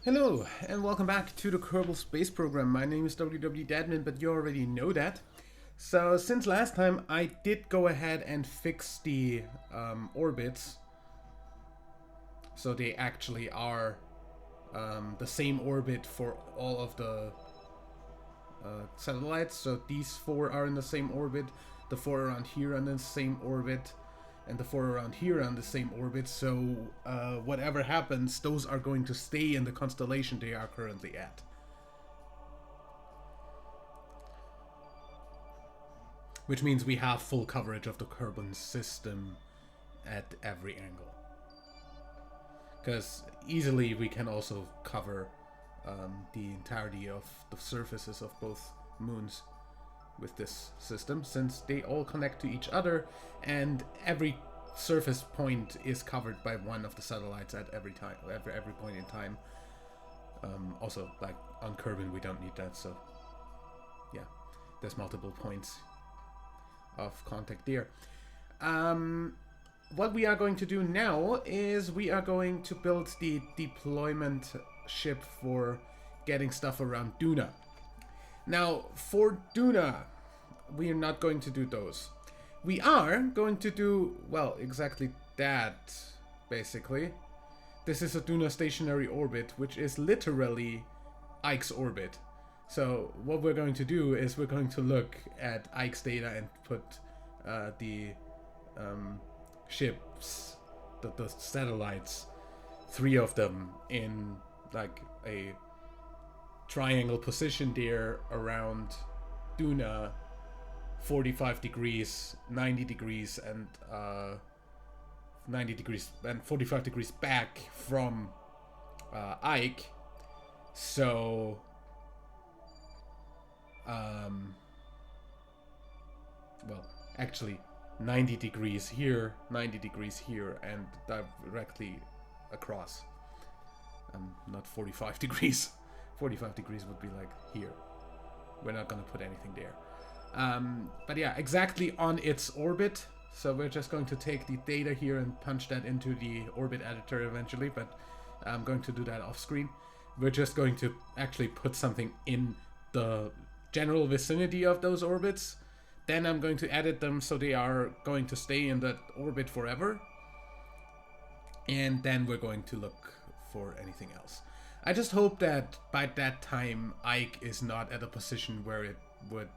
Hello, and welcome back to the Kerbal Space Program. My name is WW but you already know that. So, since last time, I did go ahead and fix the orbits. So they actually are the same orbit for all of the satellites. So these four are in the same orbit, the four around here are in the same orbit, and the four around here are on the same orbit. So whatever happens, those are going to stay in the constellation they are currently at. Which means we have full coverage of the Kerbal system at every angle. Because easily we can also cover the entirety of the surfaces of both moons with this system, since they all connect to each other and every surface point is covered by one of the satellites at every point in time. Also, like on Kerbin, we don't need that, so yeah, there's multiple points of contact there. What we are going to do now is we are going to build the deployment ship for getting stuff around Duna. Now, for Duna, we are not going to do those. We are going to do, well, exactly that, basically. This is a Duna stationary orbit, which is literally Ike's orbit. So what we're going to do is we're going to look at Ike's data and put the ships, the satellites, 3 of them in like a triangle position there around Duna, 45 degrees, 90 degrees, and 90 degrees and 45 degrees back from Ike. So well, actually 90 degrees here, 90 degrees here, and directly across. Not 45 degrees. 45 degrees would be like here. We're not gonna put anything there. But yeah, exactly on its orbit. So we're just going to take the data here and punch that into the orbit editor eventually, but I'm going to do that off screen. We're just going to actually put something in the general vicinity of those orbits. Then I'm going to edit them so they are going to stay in that orbit forever. And then we're going to look for anything else. I just hope that by that time Ike is not at a position where it would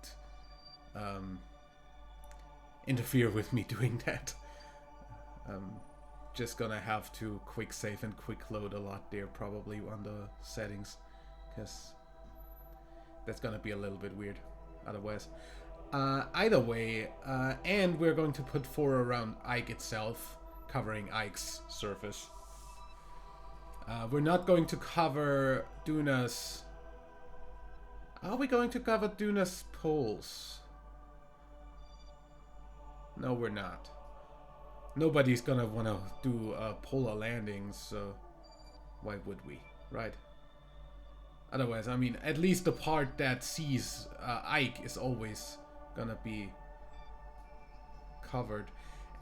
interfere with me doing that. Just gonna have to quick save and quick load a lot there probably on the settings, because that's gonna be a little bit weird otherwise. Either way, and we're going to put 4 around Ike itself, covering Ike's surface. We're not going to cover Duna's... Are we going to cover Duna's poles? No, we're not. Nobody's gonna wanna do polar landings, so why would we, right? Otherwise, I mean, at least the part that sees Ike is always gonna be covered.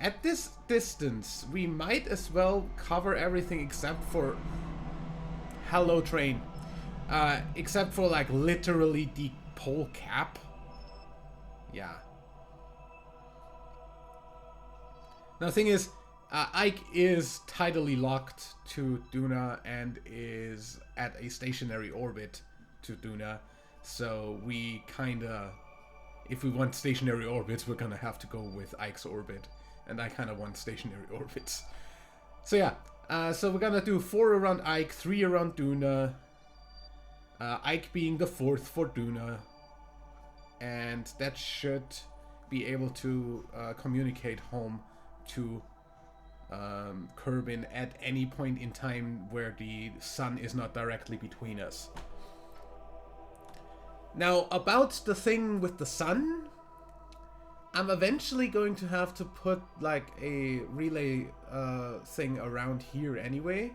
At this distance, we might as well cover everything except for... Hello, train. Except for, like, literally the pole cap. Yeah. Now, the thing is, Ike is tidally locked to Duna and is at a stationary orbit to Duna. So we kinda... If we want stationary orbits, we're gonna have to go with Ike's orbit. And I kinda want stationary orbits. So yeah, so we're gonna do 4 around Ike, 3 around Duna. Ike being the 4th for Duna. And that should be able to communicate home to Kerbin at any point in time where the sun is not directly between us. Now, about the thing with the sun, I'm eventually going to have to put like a relay thing around here anyway.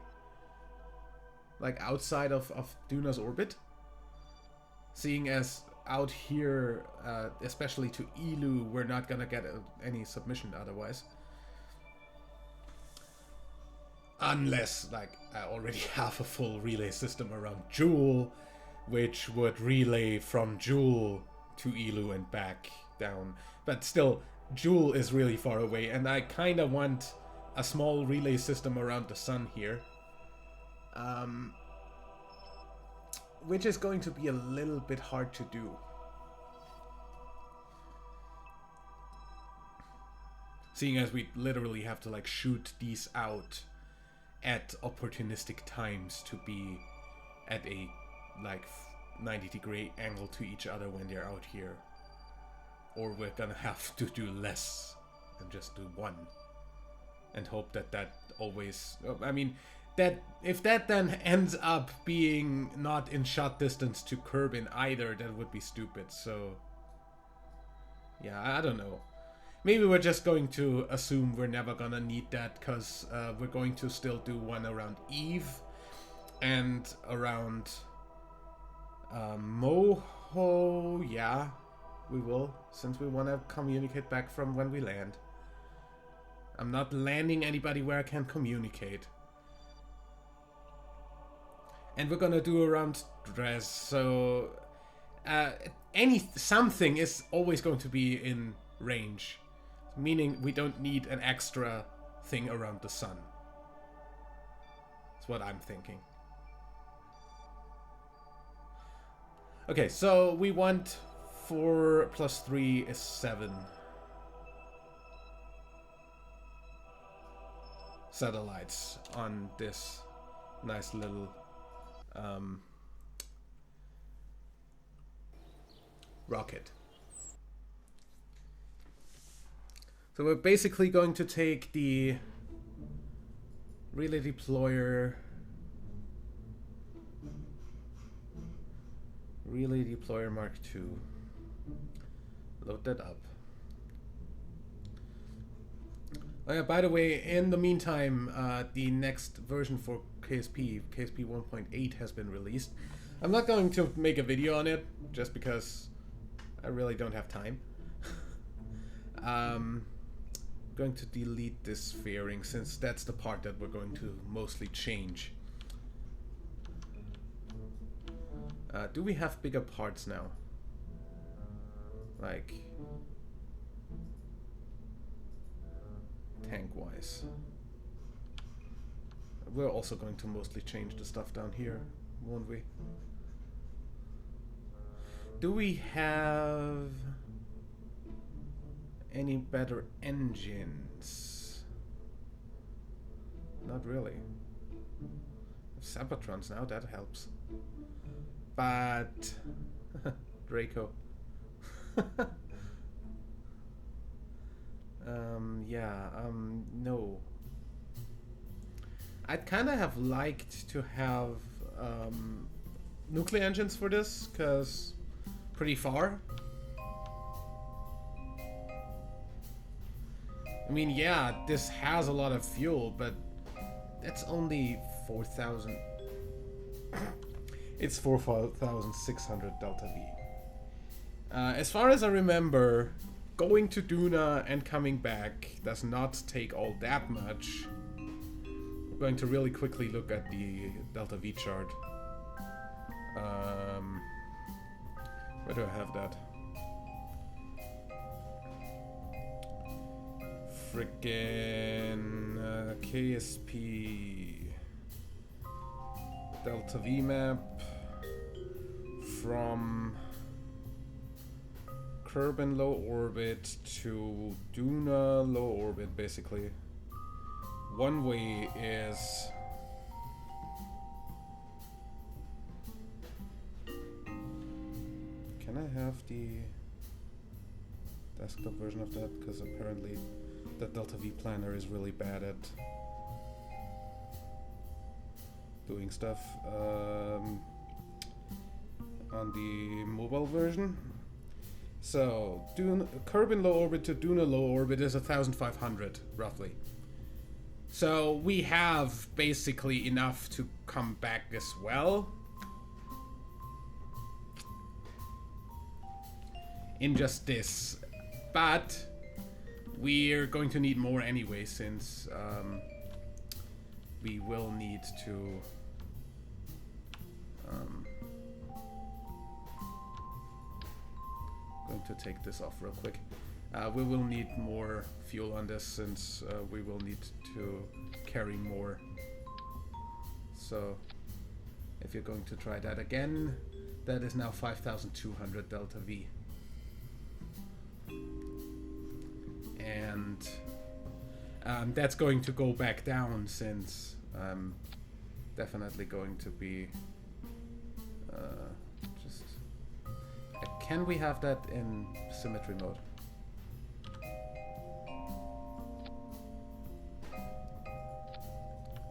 Like outside of Duna's orbit. Seeing as out here, especially to Elu, we're not gonna get any submission otherwise. Unless, like, I already have a full relay system around Jewel, which would relay from Jewel to Elu and back down. But still, Jewel is really far away, and I kind of want a small relay system around the sun here. Which is going to be a little bit hard to do. Seeing as we literally have to like shoot these out at opportunistic times to be at a like 90-degree angle to each other when they're out here. Or we're gonna have to do less and just do one. And hope that that always... I mean, that if that then ends up being not in shot distance to Kerbin either, that would be stupid, so... Yeah, I don't know. Maybe we're just going to assume we're never gonna need that, because we're going to still do one around Eve and around Moho. Yeah, we will, since we want to communicate back from when we land. I'm not landing anybody where I can communicate. And we're gonna do around Dress, so something is always going to be in range. Meaning we don't need an extra thing around the sun. That's what I'm thinking. Okay, so we want 4 plus 3 is 7. Satellites on this nice little rocket. So we're basically going to take the relay deployer Mark II. Load that up. Oh yeah, by the way, in the meantime, the next version for KSP 1.8 has been released. I'm not going to make a video on it, just because I really don't have time. Going to delete this fairing, since that's the part that we're going to mostly change. Do we have bigger parts now? Like... tank-wise. We're also going to mostly change the stuff down here, won't we? Do we have any better engines? Not really. Sabatrons now, that helps. But Draco. No. I'd kind of have liked to have nuclear engines for this, because pretty far. I mean, yeah, this has a lot of fuel, but that's only 4,000. It's 4,600 Delta V. As far as I remember, going to Duna and coming back does not take all that much. I'm going to really quickly look at the Delta V chart. Where do I have that? Frickin' KSP Delta V map from Kerbal low orbit to Duna low orbit, basically. One way is can I have the desktop version of that? Because apparently the Delta V planner is really bad at doing stuff. On the mobile version. So, Kerbal low orbit to Duna low orbit is 1,500, roughly. So, we have basically enough to come back as well. In just this. But we're going to need more anyway, since we will need to going to take this off real quick. We will need more fuel on this since we will need to carry more. So if you're going to try that again, that is now 5,200 delta V. And that's going to go back down since I'm definitely going to be just... can we have that in symmetry mode?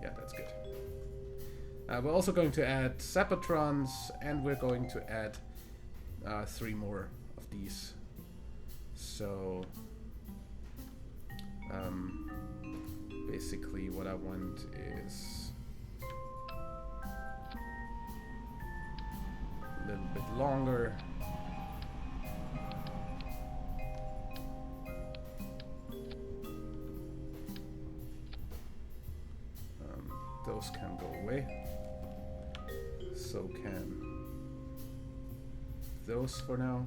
Yeah, that's good. We're also going to add Zapatrons, and we're going to add 3 more of these. So basically what I want is a little bit longer. Those can go away. So can those for now.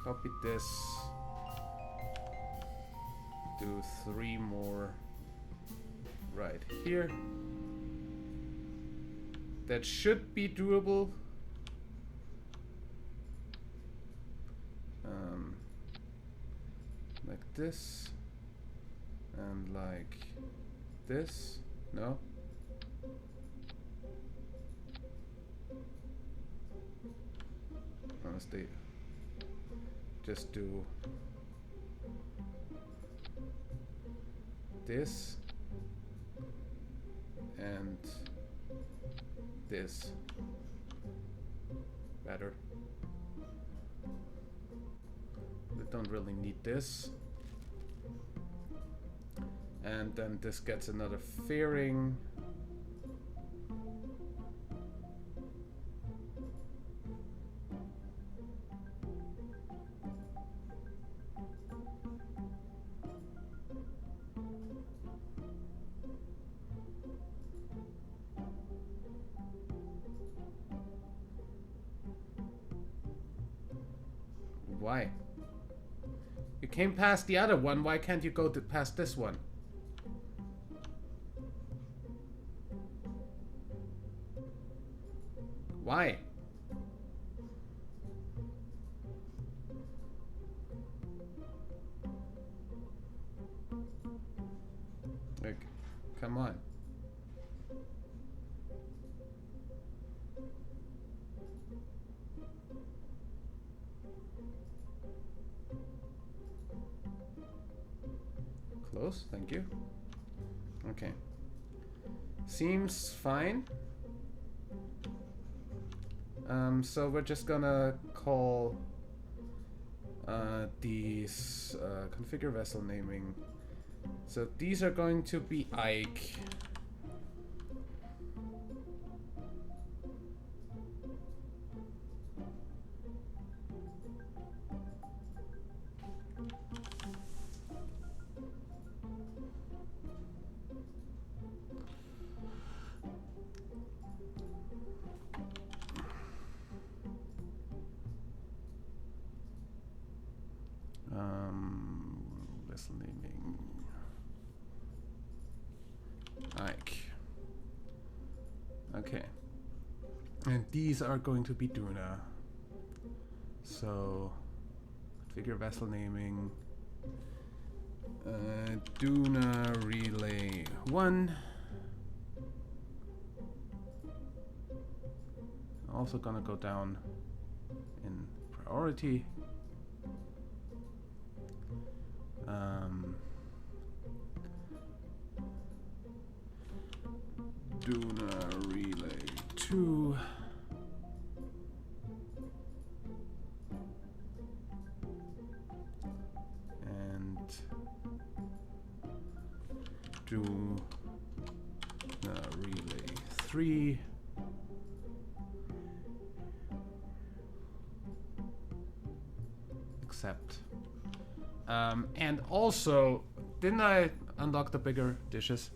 Copy this. Do 3 more right here. That should be doable. Like this. And like this. No? Honestly, just do this and this. Better. We don't really need this. And then this gets another fairing. Why? You came past the other one, why can't you go past this one? Why? Like, come on. Close, thank you. Okay. Seems fine. So we're just gonna call these configure vessel naming. So these are going to be Ike. Vessel naming Ike. Okay. And these are going to be Duna. So configure vessel naming Duna relay 1. Also gonna go down in priority. Duna relay 2. And Duna relay 3. Accept. And also Didn't I unlock the bigger dishes?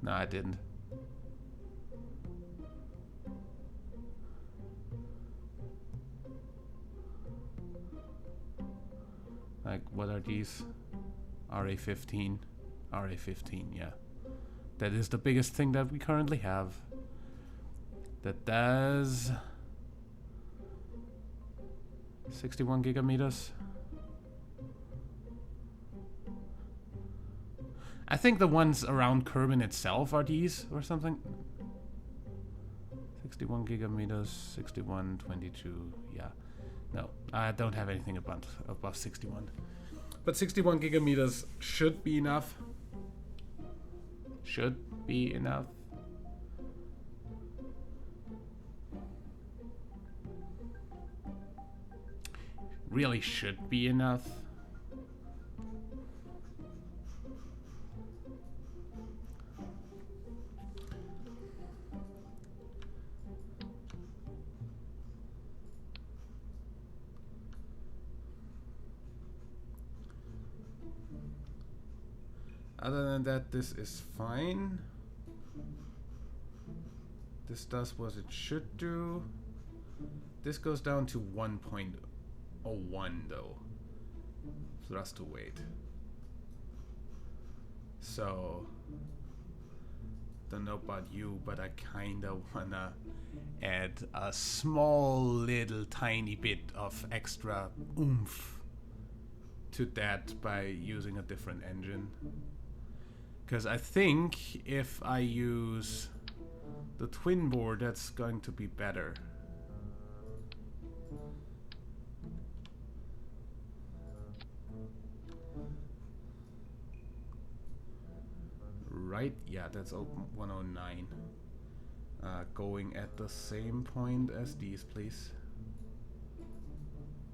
No, I didn't. Like, what are these? RA15. RA15, yeah. That is the biggest thing that we currently have. That does 61 gigameters. I think the ones around Kerbal itself are these or something. 61 gigameters, 61, 22, yeah. No, I don't have anything above 61. But 61 gigameters should be enough. Should be enough. Really should be enough. Other than that, this is fine. This does what it should do. This goes down to 1.01 though. Thrust to weight. So, don't know about you, but I kinda wanna add a small little tiny bit of extra oomph to that by using a different engine. Because I think if I use the twin board, that's going to be better. Right? Yeah, that's 109. Going at the same point as these, please.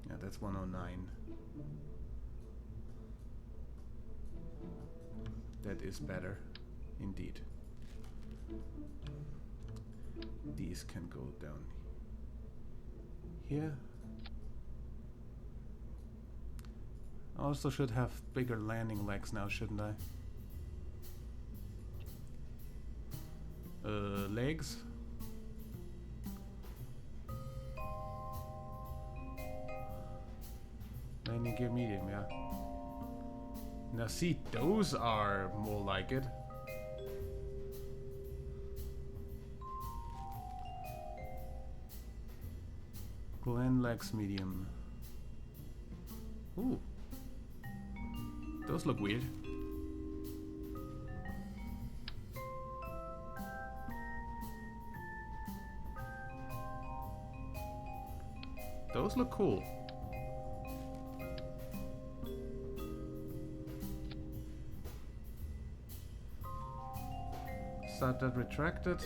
Yeah, that's 109. That is better, indeed. These can go down here. I also should have bigger landing legs now, shouldn't I? Legs. Landing gear medium, yeah. Now see, those are more like it. Glen legs medium. Ooh. Those look weird. Those look cool. Start that retracted.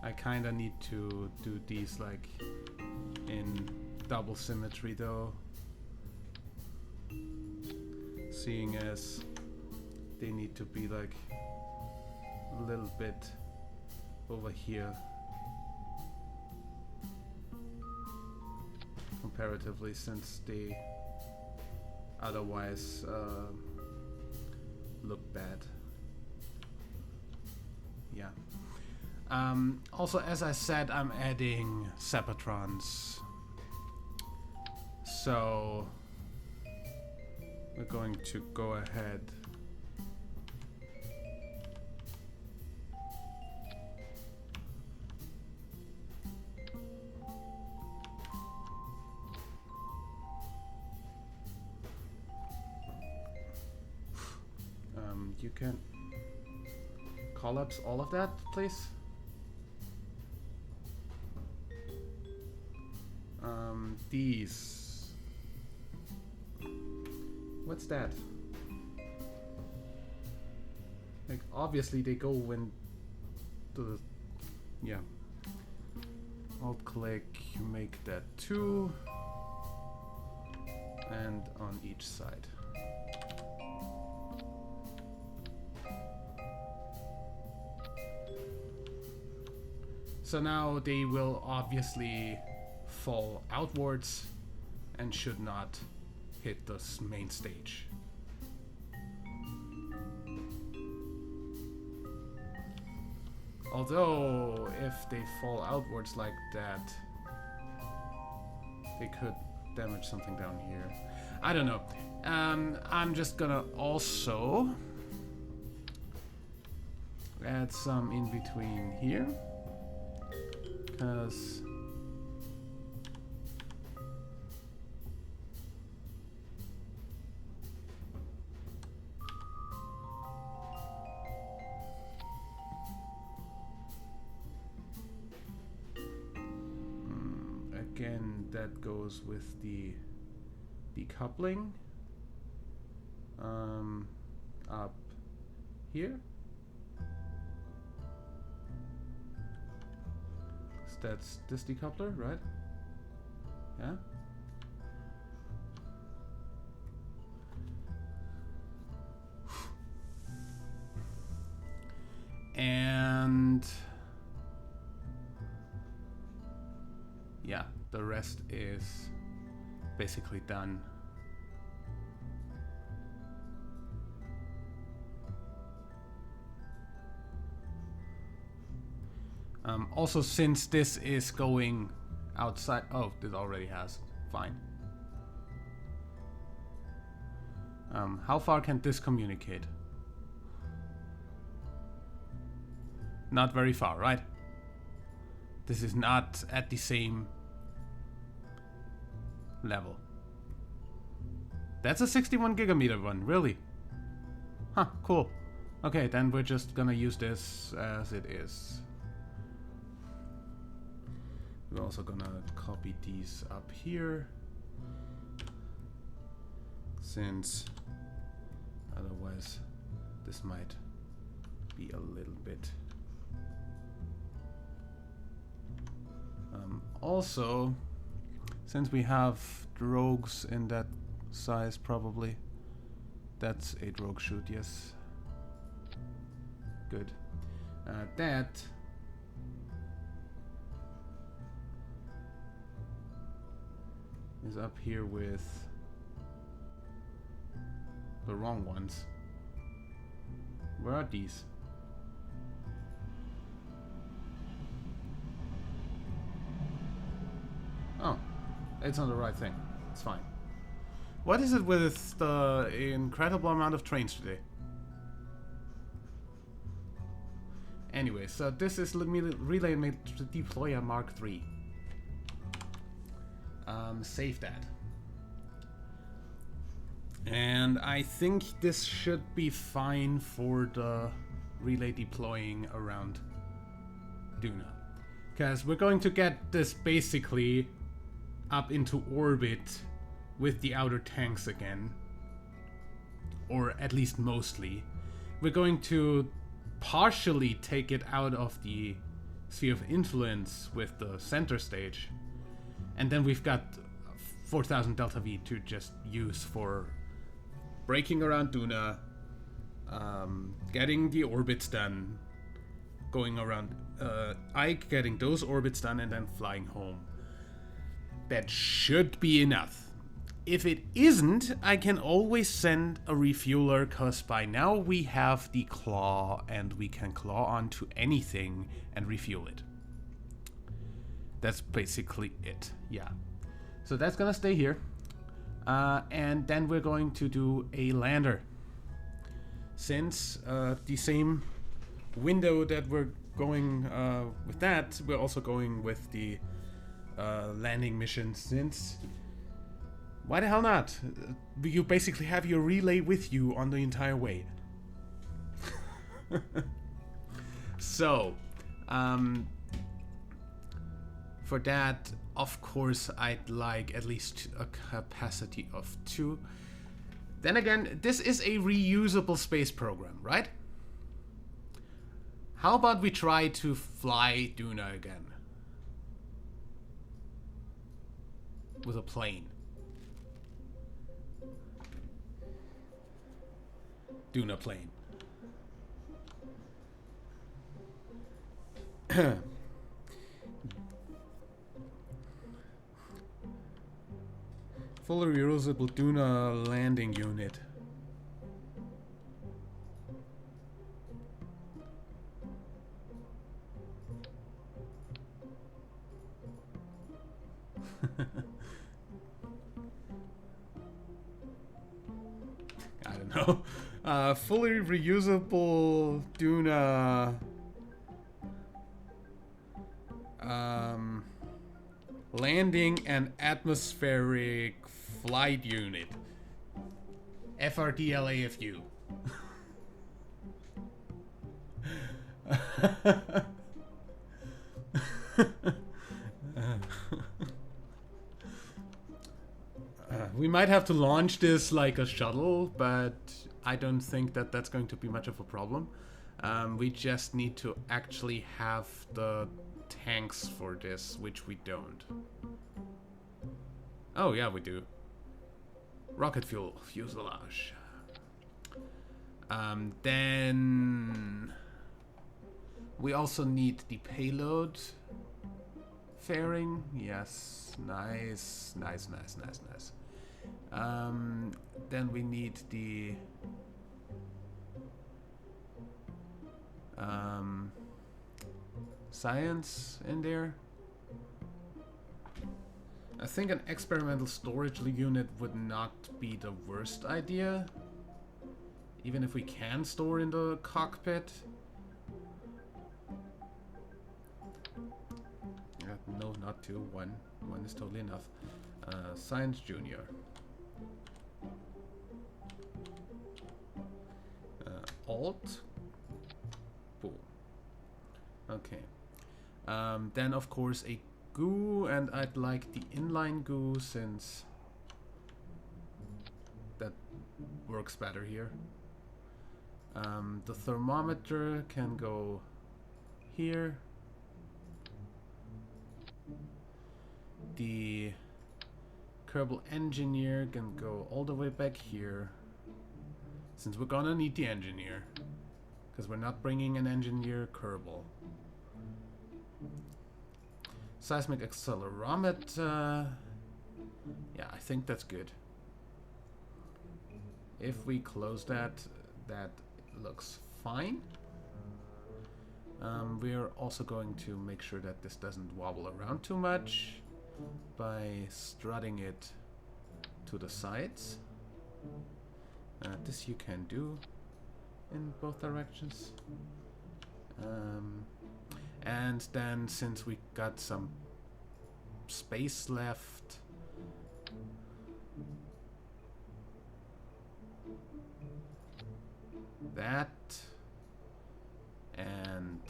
I kinda need to do these like in double symmetry though, seeing as they need to be like a little bit over here comparatively, since they otherwise look bad. Yeah. Also, as I said, I'm adding Separatrons. So we're going to go ahead. You can collapse all of that, please. These. What's that? Like, obviously they go when the, yeah. Alt click, make that 2, and on each side. So now they will obviously fall outwards and should not hit the main stage. Although, if they fall outwards like that, they could damage something down here. I don't know. I'm just gonna also add some in between here, because again, that goes with the decoupling up here. So that's this decoupler, right? Yeah. And yeah, the rest is basically done. Also, since this is going outside, oh, it already has, fine. How far can this communicate? Not very far, right? This is not at the same level. That's a 61 gigameter one, really? Huh, cool. Okay, then we're just gonna use this as it is. We're also gonna copy these up here, since otherwise this might be a little bit. Also, since we have drogues in that size, probably that's a drogue shoot, yes. Good. That is up here with the wrong ones. Where are these? Oh, it's on the right thing. It's fine. What is it with the incredible amount of trains today? Anyway, so this is relay deployer Mark III. Save that. And I think this should be fine for the relay deploying around Duna. Because we're going to get this basically up into orbit with the outer tanks again. Or at least mostly. We're going to partially take it out of the sphere of influence with the center stage. And then we've got 4000 Delta V to just use for breaking around Duna, getting the orbits done, going around Ike, getting those orbits done, and then flying home. That should be enough. If it isn't, I can always send a refueler, because by now we have the claw, and we can claw onto anything and refuel it. That's basically it, yeah. So that's gonna stay here. And then we're going to do a lander. Since the same window that we're going with that, we're also going with the landing mission, since why the hell not? You basically have your relay with you on the entire way. So, for that, of course, I'd like at least a capacity of 2. Then again, this is a reusable space program, right? How about we try to fly Duna again? With a plane. Duna plane. Fully reusable Duna landing unit. I don't know. Fully reusable Duna landing and atmospheric flight unit. FRDLAFU. We might have to launch this like a shuttle, but I don't think that that's going to be much of a problem. We just need to actually have the tanks for this, which we don't. Oh yeah, we do. Rocket fuel, fuselage. Then we also need the payload fairing. Yes, nice. Then we need the science in there. I think an experimental storage unit would not be the worst idea, even if we can store in the cockpit. No, not two. One is totally enough. Science Junior. Alt. Boom. Okay. Then of course a goo, and I'd like the inline goo since that works better here. The thermometer can go here. The Kerbal engineer can go all the way back here, since we're gonna need the engineer, because we're not bringing an engineer Kerbal. Seismic accelerometer. Yeah, I think that's good. If we close that, that looks fine. We're also going to make sure that this doesn't wobble around too much by strutting it to the sides. This you can do in both directions. And then since we got some space left, that, and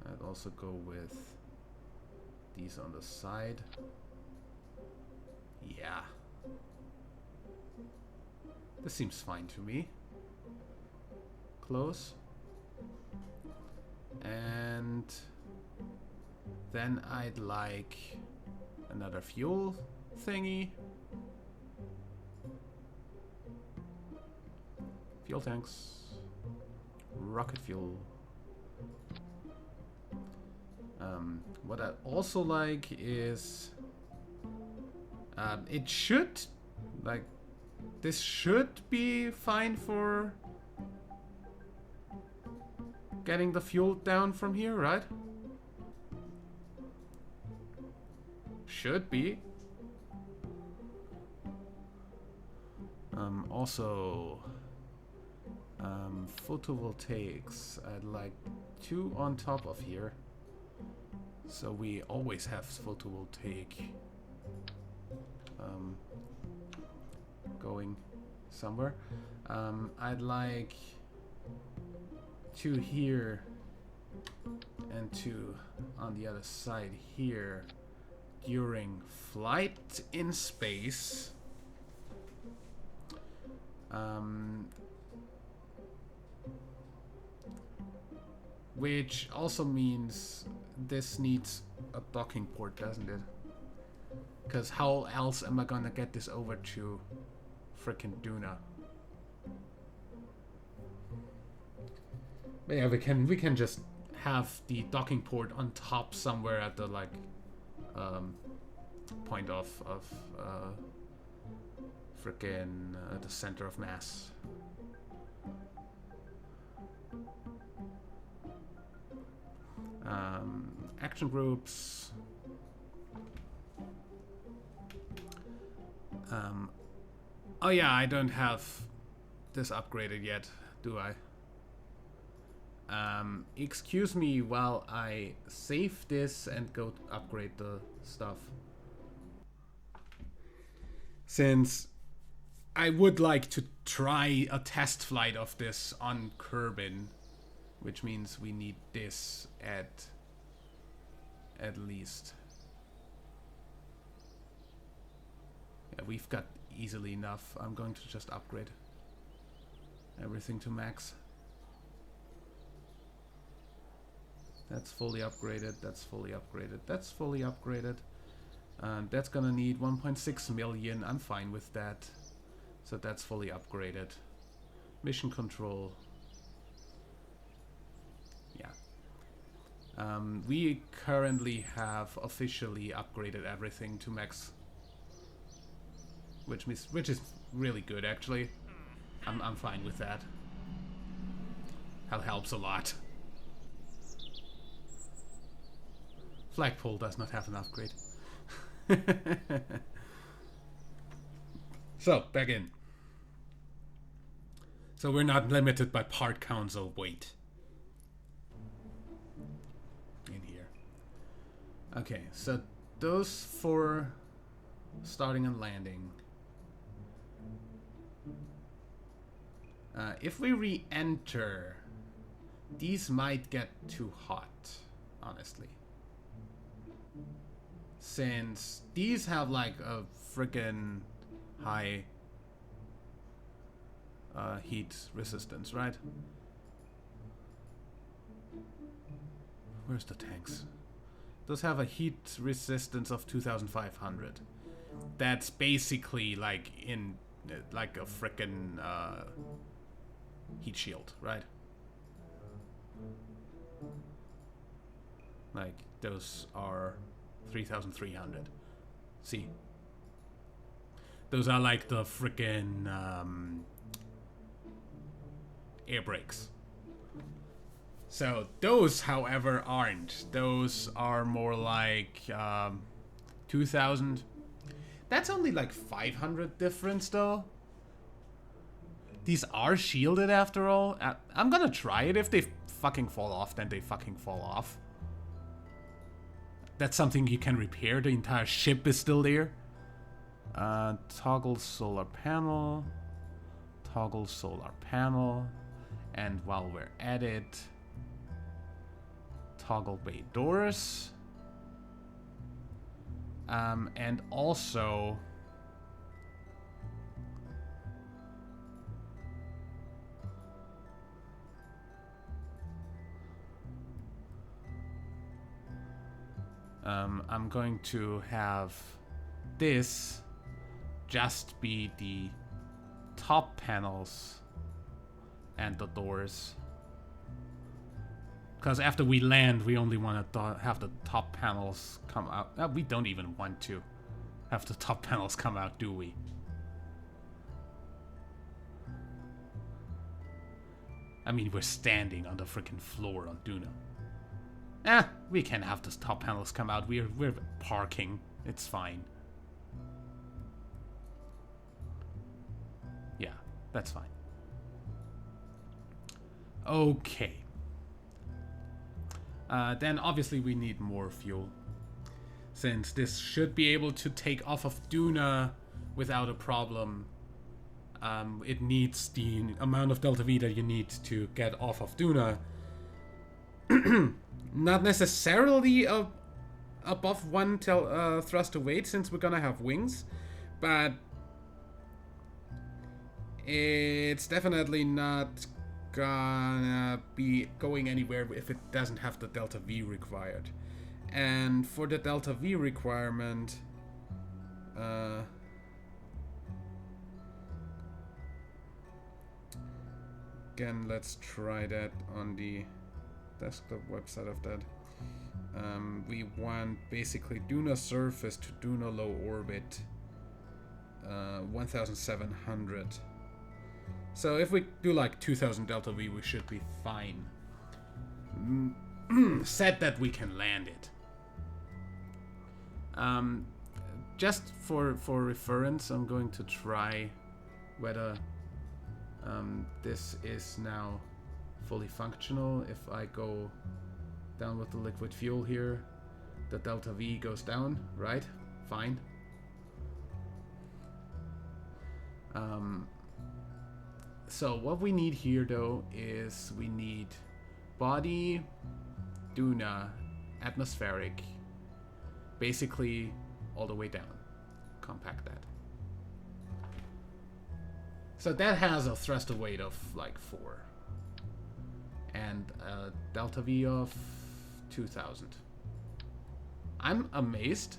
I'd also go with these on the side. Yeah. This seems fine to me. Close. And then I'd like another fuel thingy. Fuel tanks. Rocket fuel. What I also like is it should, like, this should be fine for getting the fuel down from here, right? Should be. Also, photovoltaics. I'd like 2 on top of here, so we always have photovoltaic going somewhere. I'd like 2 here and 2 on the other side here during flight in space. Which also means this needs a docking port, doesn't it? Because how else am I gonna get this over to frickin' Duna? But yeah, we can just have the docking port on top somewhere at the, like, point of frickin' the center of mass. Action groups. Oh yeah, I don't have this upgraded yet, do I? Excuse me while I save this and go upgrade the stuff. Since I would like to try a test flight of this on Kerbal, which means we need this at least. Yeah, we've got easily enough. I'm going to just upgrade everything to max. That's fully upgraded, that's fully upgraded, that's fully upgraded. That's gonna need 1.6 million, I'm fine with that. So that's fully upgraded. Mission control. Yeah. We currently have officially upgraded everything to max. Which is really good actually. I'm fine with that. That helps a lot. Flagpole does not have an upgrade. So, back in. So we're not limited by part counts or weight. In here. Okay, so those for starting and landing. If we re-enter, these might get too hot, honestly. Since these have like a friggin' high heat resistance, right? Where's the tanks? Those have a heat resistance of 2500. That's basically like in like a frickin' heat shield, right? Like those are 3,300. See, those are like the frickin' air brakes. So those, however, aren't. Those are more like 2,000. That's only like 500 difference, though. These are shielded after all. I'm gonna try it. If they fucking fall off, then they fucking fall off. That's something you can repair. The entire ship is still there. Toggle solar panel. Toggle solar panel. And while we're at it, toggle bay doors. And also I'm going to have this just be the top panels and the doors. Because after we land, we only want to have the top panels come out. We don't even want to have the top panels come out, do we? I mean, we're standing on the freaking floor on Duna. We can have the top panels come out. We're parking. It's fine. Yeah, that's fine. Okay. Then obviously we need more fuel. Since this should be able to take off of Duna without a problem. It needs the amount of Delta V that you need to get off of Duna. Not necessarily above 1 thrust to weight, since we're gonna have wings, but it's definitely not gonna be going anywhere if it doesn't have the Delta V required. And for the Delta V requirement, again, let's try that on the desktop website of that. We want basically Duna surface to Duna low orbit, 1700. So if we do like 2000 delta V, we should be fine. Said that we can land it. Just for reference, I'm going to try whether this is now fully functional. If I go down with the liquid fuel here, the delta V goes down, right? Fine. So what we need here though is we need body, Duna, atmospheric, basically all the way down. Compact that. So that has a thruster weight of like 4 and a delta V of 2000. I'm amazed,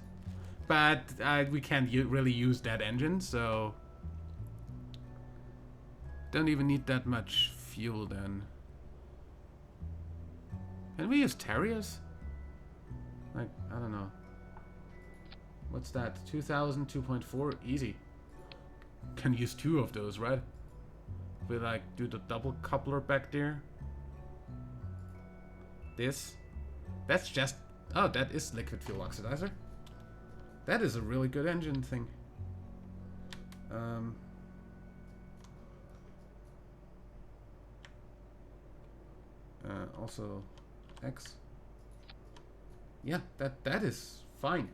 but we can't really use that engine, so don't even need that much fuel then. Can we use Terriers? Like, I don't know. What's that? 2000, 2.4? Easy. Can use 2 of those, right? We like do the double coupler back there. This. That's just... Oh, that is liquid fuel oxidizer. That is a really good engine thing. Also X. Yeah, that is fine.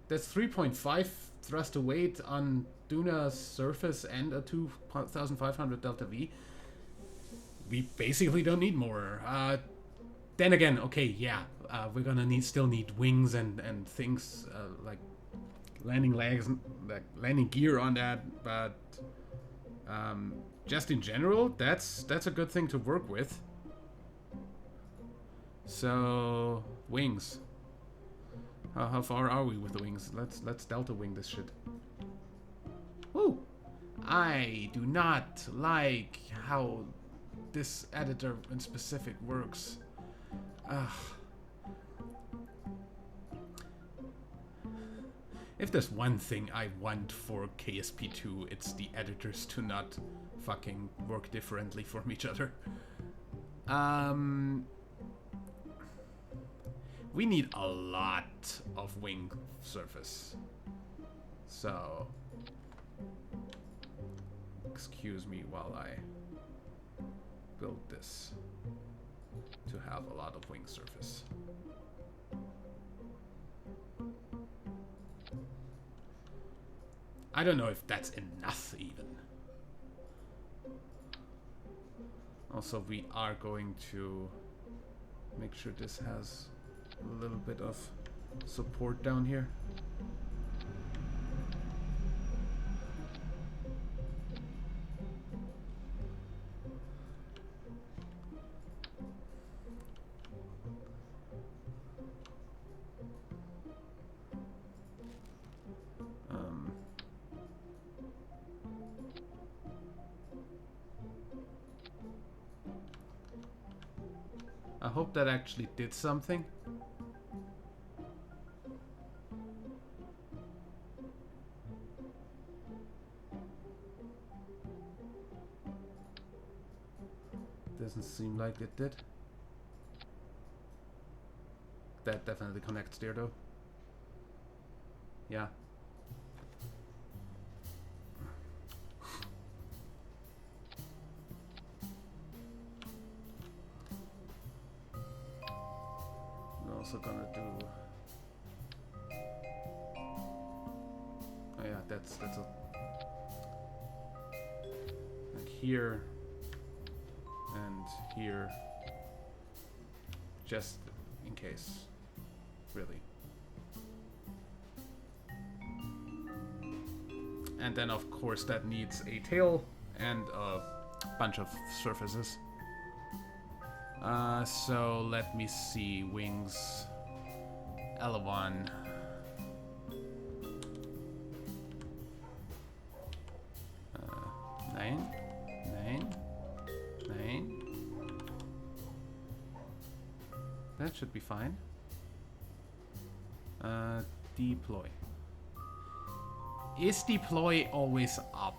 That's 3.5 thruster weight on Duna's surface and a 2500 delta V. We basically don't need more. Then again, okay, yeah, we're gonna still need wings and things like landing legs, like landing gear on that. But just in general, that's a good thing to work with. So wings. How far are we with the wings? Let's delta wing this shit. Woo! I do not like how this editor in specific works. If there's one thing I want for KSP2, it's the editors to not fucking work differently from each other. We need a lot of wing surface. So, excuse me while I build this to have a lot of wing surface. I don't know if that's enough even. Also, we are going to make sure this has a little bit of support down here. I hope that actually did something. Doesn't seem like it did. That definitely connects there though. Yeah. I'm also gonna do... Oh yeah, that's a... Like here. And here, just in case, really. And then of course that needs a tail and a bunch of surfaces. So let me see, wings, L1. Nine. That should be fine. Deploy. Is deploy always up?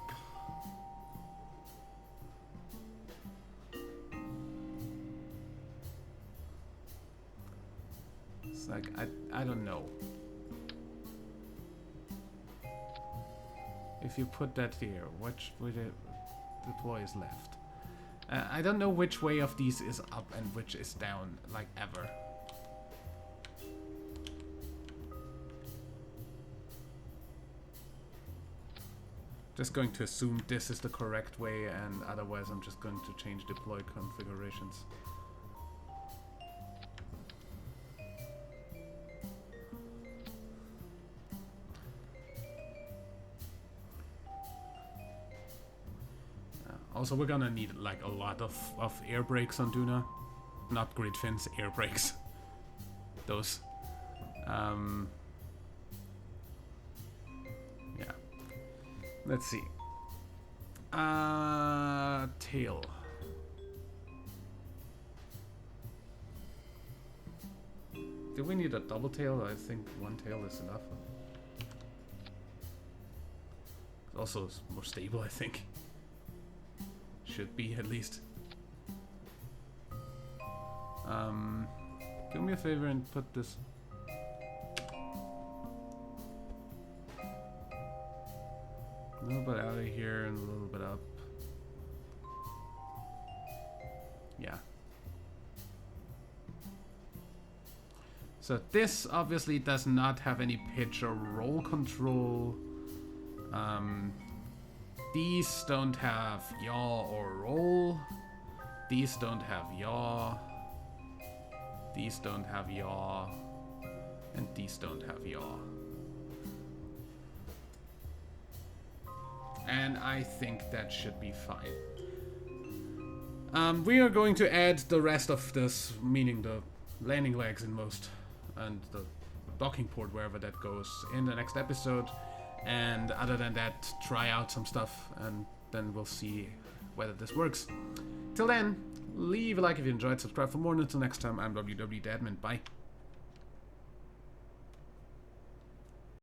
It's like, I don't know. If you put that here, which way the deploy is left? I don't know which way of these is up and which is down, like ever. Just going to assume this is the correct way, and otherwise I'm just going to change deploy configurations. Also, we're gonna need like a lot of air brakes on Duna. Not grid fins, air brakes. Those. Yeah. Let's see. Tail. Do we need a double tail? I think one tail is enough. Also, it's more stable, I think. Should be, at least. Do me a favor and put this... a little bit out of here and a little bit up. Yeah. So this obviously does not have any pitch or roll control. These don't have yaw or roll. These don't have yaw. These don't have yaw. And these don't have yaw. And I think that should be fine. We are going to add the rest of this, meaning the landing legs in most, and the docking port wherever that goes, in the next episode. And other than that, try out some stuff, and then we'll see whether this works. Till then, leave a like if you enjoyed, subscribe for more, and until next time, I'm WW Dadman. Bye.